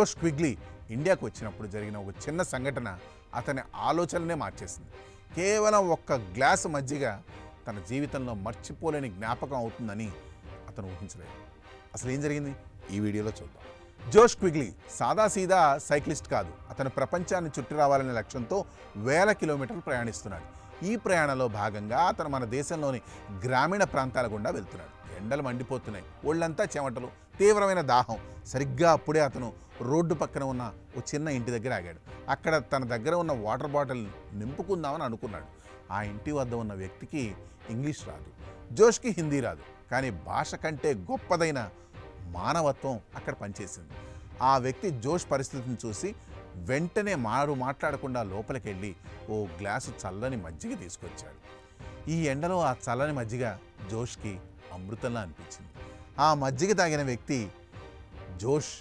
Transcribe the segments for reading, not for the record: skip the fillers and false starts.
జోష్ క్విగ్లీ ఇండియాకు వచ్చినప్పుడు జరిగిన ఒక చిన్న సంఘటన అతని ఆలోచననే మార్చేసింది. కేవలం ఒక్క గ్లాసు మజ్జిగ తన జీవితంలో మర్చిపోలేని జ్ఞాపకం అవుతుందని అతను ఊహించలేదు. అసలు ఏం జరిగింది ఈ వీడియోలో చూద్దాం. జోష్ క్విగ్లీ సాదాసీదా సైక్లిస్ట్ కాదు. అతను ప్రపంచాన్ని చుట్టి రావాలనే లక్ష్యంతో వేల కిలోమీటర్లు ప్రయాణిస్తున్నాడు. ఈ ప్రయాణంలో భాగంగా అతను మన దేశంలోని గ్రామీణ ప్రాంతాల గుండా వెళ్తున్నాడు. ఎండలు మండిపోతున్నాయి, ఒళ్ళంతా చెమటలు, తీవ్రమైన దాహం. సరిగ్గా అప్పుడే అతను రోడ్డు పక్కన ఉన్న ఓ చిన్న ఇంటి దగ్గర ఆగాడు. అక్కడ తన దగ్గర ఉన్న వాటర్ బాటిల్ నింపుకుందామని అనుకున్నాడు. ఆ ఇంటి వద్ద ఉన్న వ్యక్తికి ఇంగ్లీష్ రాదు, జోష్కి హిందీ రాదు. కానీ భాష కంటే గొప్పదైన మానవత్వం అక్కడ పనిచేసింది. ఆ వ్యక్తి జోష్ పరిస్థితిని చూసి వెంటనే మాట్లాడకుండా లోపలికి వెళ్ళి ఓ గ్లాసు చల్లని మజ్జిగ తీసుకొచ్చాడు. ఈ ఎండలో ఆ చల్లని మజ్జిగ జోష్కి అమృతంలా అనిపించింది. ఆ మజ్జిగ తాగిన వ్యక్తి జోష్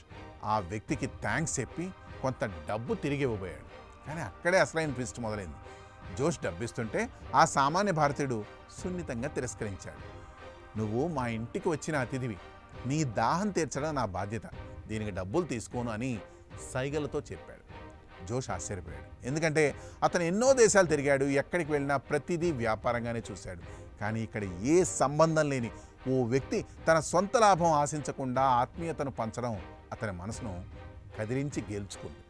ఆ వ్యక్తికి థ్యాంక్స్ చెప్పి కొంత డబ్బు తిరిగి ఇవ్వబోయాడు. కానీ అక్కడే అసలైన ట్విస్ట్ మొదలైంది. జోష్ డబ్బిస్తుంటే ఆ సామాన్య భారతీయుడు సున్నితంగా తిరస్కరించాడు. నువ్వు మా ఇంటికి వచ్చిన అతిథివి, నీ దాహం తీర్చడం నా బాధ్యత, దీనికి డబ్బులు తీసుకోను అని సైగలతో చెప్పాడు. జోష్ ఆశ్చర్యపోయాడు. ఎందుకంటే అతను ఎన్నో దేశాలు తిరిగాడు, ఎక్కడికి వెళ్ళినా ప్రతిదీ వ్యాపారంగానే చూశాడు. కానీ ఇక్కడ ఏ సంబంధం లేని ఓ వ్యక్తి తన సొంత లాభం ఆశించకుండా ఆత్మీయతను పంచడం అతని మనసును కదిలించి గెలుచుకుంది.